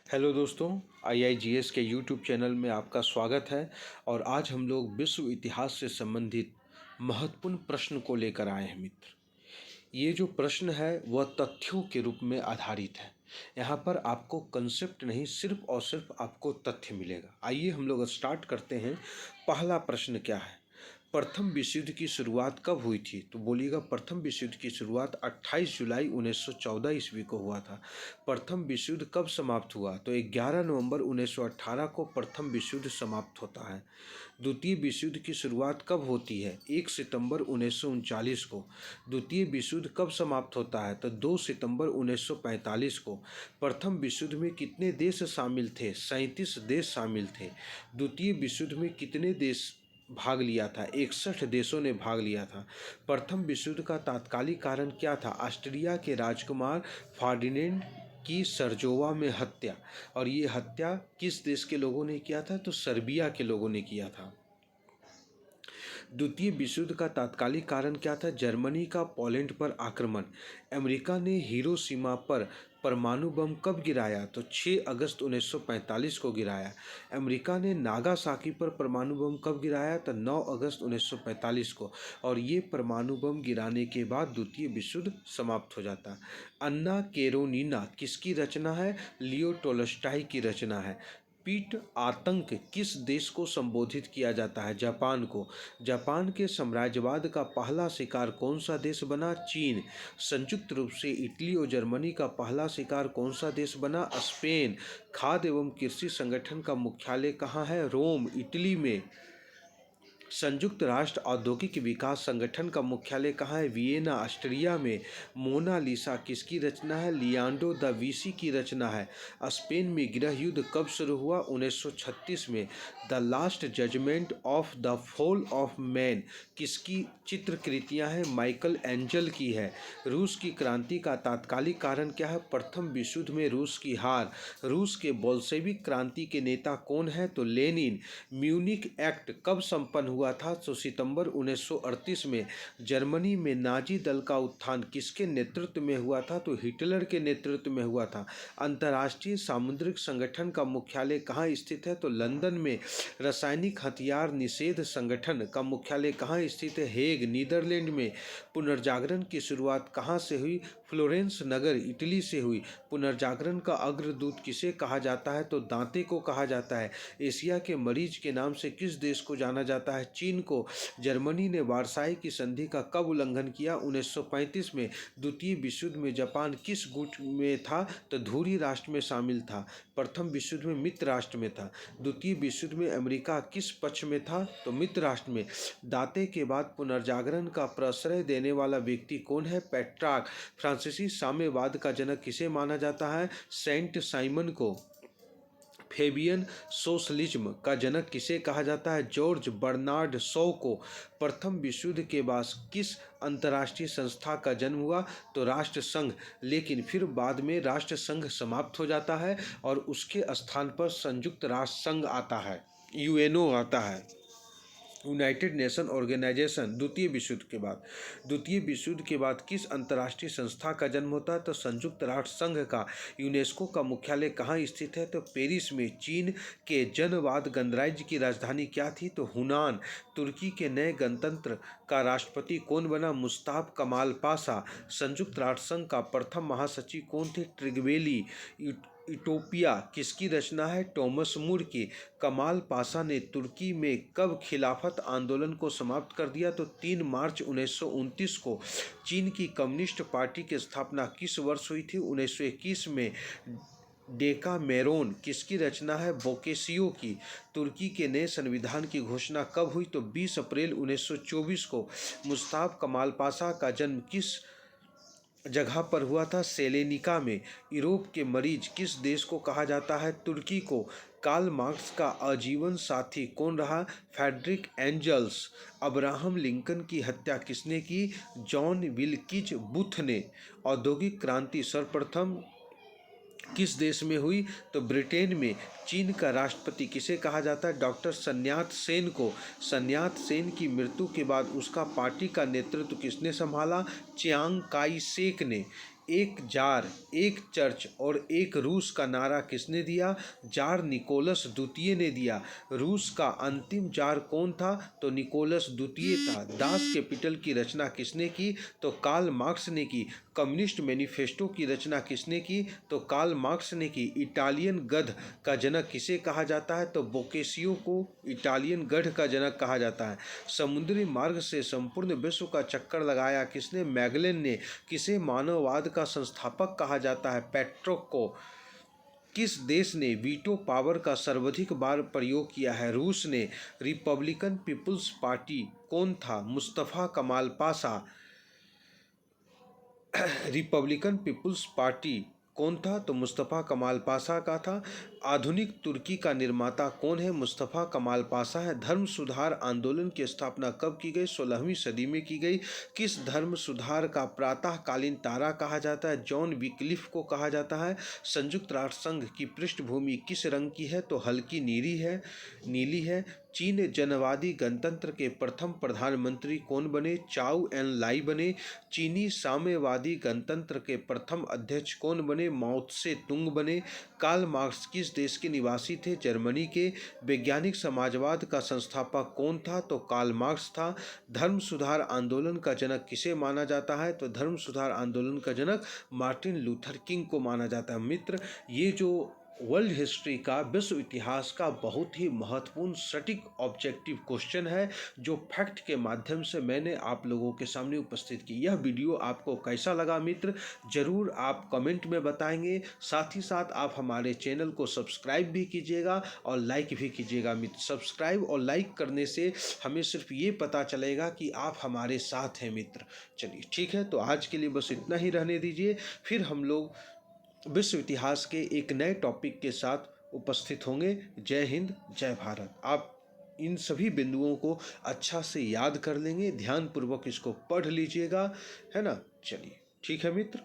Hello दोस्तों, IIGS के YouTube channel में आपका स्वागत है। और आज हम लोग विश्व इतिहास से संबंधित महत्वपूर्ण प्रश्न को लेकर आए हैं मित्र। ये जो प्रश्न है वह तथ्यों के रूप में आधारित है। यहाँ पर आपको कंसेप्ट नहीं, सिर्फ और सिर्फ आपको तथ्य मिलेगा। आइए हम लोग स्टार्ट करते हैं। पहला प्रश्न क्या है? प्रथम विश्व युद्ध की शुरुआत कब हुई थी? तो बोलिएगा, प्रथम विश्व युद्ध की शुरुआत 28 जुलाई 1914 ईस्वी को हुआ था। प्रथम विश्व युद्ध कब समाप्त हुआ? तो 11 नवंबर 1918 को प्रथम विश्व युद्ध समाप्त होता है। द्वितीय विश्व युद्ध की शुरुआत कब होती है? 1 सितंबर 1939 को। द्वितीय विश्व युद्ध कब समाप्त होता है? तो 2 सितंबर 1945 को। प्रथम विश्व युद्ध में कितने देश शामिल थे? 37 देश शामिल थे। द्वितीय विश्व युद्ध में कितने देश भाग लिया था? 61 देशों ने भाग लिया था। प्रथम विश्व युद्ध का तात्कालिक कारण क्या था? ऑस्ट्रिया के राजकुमार फर्डिनेंड की सर्जोवा में हत्या। और ये हत्या किस देश के लोगों ने किया था? तो सर्बिया के लोगों ने किया था। द्वितीय विश्व युद्ध का तात्कालिक कारण क्या था? जर्मनी का पोलैंड पर आक्रमण। अमेरिका ने हिरोशिमा पर परमाणु बम कब गिराया? तो 6 अगस्त 1945 को गिराया। अमेरिका ने नागासाकी पर परमाणु बम कब गिराया? तो 9 अगस्त 1945 को। और ये परमाणु बम गिराने के बाद द्वितीय विश्व युद्ध समाप्त हो जाता। अन्ना केरोनिना किसकी रचना है? लियो टोल्स्टॉय की रचना है। पीट आतंक किस देश को संबोधित किया जाता है? जापान को। जापान के साम्राज्यवाद का पहला शिकार कौन सा देश बना? चीन। संयुक्त रूप से इटली और जर्मनी का पहला शिकार कौन सा देश बना? स्पेन। खाद्य एवं कृषि संगठन का मुख्यालय कहाँ है? रोम, इटली में। संयुक्त राष्ट्र औद्योगिक विकास संगठन का मुख्यालय कहाँ है? वियना, ऑस्ट्रिया में। मोनालिसा किसकी रचना है? लियोनार्डो दा विंसी की रचना है। स्पेन में गृह युद्ध कब शुरू हुआ? 1936 में। The last judgement of the fall of man किसकी चित्रकृतियाँ हैं? माइकल एंजल की है। रूस की क्रांति का तात्कालिक कारण क्या है? प्रथम विश्व युद्ध में रूस की हार। रूस के बोल्शेविक क्रांति के नेता कौन है? तो लेनिन। म्यूनिक एक्ट कब संपन्न हुआ था? तो सितंबर 1938 में। जर्मनी में नाजी दल का उत्थान किसके नेतृत्व में हुआ था? तो हिटलर के नेतृत्व में हुआ था। अंतर्राष्ट्रीय सामुद्रिक संगठन का मुख्यालय कहाँ स्थित है? तो लंदन में। रासायनिक हथियार निषेध संगठन का मुख्यालय कहाँ स्थित है? हेग, नीदरलैंड में। पुनर्जागरण की शुरुआत कहाँ से हुई? फ्लोरेंस नगर, इटली से हुई। पुनर्जागरण का अग्रदूत किसे कहा जाता है? तो दांते को कहा जाता है। एशिया के मरीज के नाम से किस देश को जाना जाता है? चीन को। जर्मनी ने वार्साई की संधि का कब उल्लंघन किया? 1935 में। द्वितीय विश्व युद्ध में जापान किस गुट में था? तो धुरी राष्ट्र में शामिल था। प्रथम विश्व युद्ध में मित्र राष्ट्र में था। द्वितीय विश्व युद्ध में अमेरिका किस पक्ष में था? तो मित्र राष्ट्र में। दांते के बाद पुनर्जागरण का प्रश्रय देने वाला व्यक्ति कौन है? पेट्रार्क। फ्रांसीसी साम्यवाद का जनक किसे माना जाता है? सेंट साइमन को। फेबियन सोशलिज्म का जनक किसे कहा जाता है? जॉर्ज बर्नार्ड शॉ को। प्रथम विश्व युद्ध के बाद किस अंतर्राष्ट्रीय संस्था का जन्म हुआ? तो राष्ट्र संघ। लेकिन फिर बाद में राष्ट्र संघ समाप्त हो जाता है और उसके स्थान पर संयुक्त राष्ट्र संघ आता है, यूएनओ आता है, यूनाइटेड नेशन ऑर्गेनाइजेशन। द्वितीय विश्व युद्ध के बाद। द्वितीय विश्व युद्ध के बाद किस अंतर्राष्ट्रीय संस्था का जन्म होता है? तो संयुक्त राष्ट्र संघ का। यूनेस्को का मुख्यालय कहाँ स्थित है? तो पेरिस में। चीन के जनवाद गणराज्य की राजधानी क्या थी? तो हुनान। तुर्की के नए गणतंत्र का राष्ट्रपति कौन बना? मुस्ताफ कमाल पाशा। संयुक्त राष्ट्र संघ का प्रथम महासचिव कौन थे? ट्रिगवेली। इटोपिया किसकी रचना है? टॉमस मूर की। कमाल पाशा ने तुर्की में कब खिलाफत आंदोलन को समाप्त कर दिया? तो 3 मार्च 1929 को। चीन की कम्युनिस्ट पार्टी की स्थापना किस वर्ष हुई थी? 1921 में। डेकामेरोन किसकी रचना है? बोकेसियो की। तुर्की के नए संविधान की घोषणा कब हुई? तो 20 अप्रैल 1924 को। मुस्ताफ कमाल पाशा का जन्म किस जगह पर हुआ था? सेलेनिका में। यूरोप के मरीज किस देश को कहा जाता है? तुर्की को। कार्ल मार्क्स का आजीवन साथी कौन रहा? Frederick angels. अब्राहम लिंकन की हत्या किसने की? जॉन विल्किज बूथ ने। औद्योगिक क्रांति सर्वप्रथम किस देश में हुई? तो ब्रिटेन में। चीन का राष्ट्रपति किसे कहा जाता है? डॉक्टर सन्यात सेन को। सन्यात सेन की मृत्यु के बाद उसका पार्टी का नेतृत्व किसने संभाला? चियांग काई शेक ने। एक जार, एक चर्च और एक रूस का नारा किसने दिया? जार निकोलस द्वितीय ने दिया। रूस का अंतिम जार कौन था? तो निकोलस द्वितीय था। दास कैपिटल की रचना किसने की? तो कार्ल मार्क्स ने की। कम्युनिस्ट मैनिफेस्टो की रचना किसने की? तो कार्ल मार्क्स ने की। इटालियन गध का जनक किसे कहा जाता है? तो बोकेसियो को इटालियन गध का जनक कहा जाता है। समुद्री मार्ग से संपूर्ण विश्व का चक्कर लगाया किसने? मैगलन ने। किसे मानववाद का संस्थापक कहा जाता है? पेट्रोक को। किस देश ने वीटो पावर का सर्वाधिक बार प्रयोग किया है? रूस ने। रिपब्लिकन पीपुल्स पार्टी कौन था? मुस्तफा कमाल पाशा। रिपब्लिकन पीपुल्स पार्टी कौन था? तो मुस्तफ़ा कमाल पाशा का था। आधुनिक तुर्की का निर्माता कौन है? मुस्तफ़ा कमाल पाशा है। धर्म सुधार आंदोलन की स्थापना कब की गई? 16वीं सदी में की गई। किस धर्म सुधार का प्रातःकालीन तारा कहा जाता है? जॉन विक्लिफ को कहा जाता है। संयुक्त राष्ट्र संघ की पृष्ठभूमि किस रंग की है? तो हल्की नीली है। चीन जनवादी गणतंत्र के प्रथम प्रधानमंत्री कौन बने? चाउ एन लाई बने। चीनी साम्यवादी गणतंत्र के प्रथम अध्यक्ष कौन बने? माओ त्से तुंग बने। कार्ल मार्क्स किस देश के निवासी थे? जर्मनी के। वैज्ञानिक समाजवाद का संस्थापक कौन था? तो कार्ल मार्क्स था। धर्म सुधार आंदोलन का जनक किसे माना जाता है? तो धर्म सुधार आंदोलन का जनक मार्टिन लूथर किंग को माना जाता है। मित्र, ये जो वर्ल्ड हिस्ट्री का, विश्व इतिहास का बहुत ही महत्वपूर्ण सटीक ऑब्जेक्टिव क्वेश्चन है, जो फैक्ट के माध्यम से मैंने आप लोगों के सामने उपस्थित की। यह वीडियो आपको कैसा लगा मित्र, ज़रूर आप कमेंट में बताएंगे। साथ ही साथ आप हमारे चैनल को सब्सक्राइब भी कीजिएगा और लाइक भी कीजिएगा मित्र। सब्सक्राइब और लाइक करने से हमें सिर्फ ये पता चलेगा कि आप हमारे साथ हैं मित्र। चलिए ठीक है, तो आज के लिए बस इतना ही रहने दीजिए। फिर हम लोग विश्व इतिहास के एक नए टॉपिक के साथ उपस्थित होंगे। जय हिंद, जय भारत। आप इन सभी बिंदुओं को अच्छा से याद कर लेंगे, ध्यानपूर्वक इसको पढ़ लीजिएगा, है ना। चलिए ठीक है मित्र।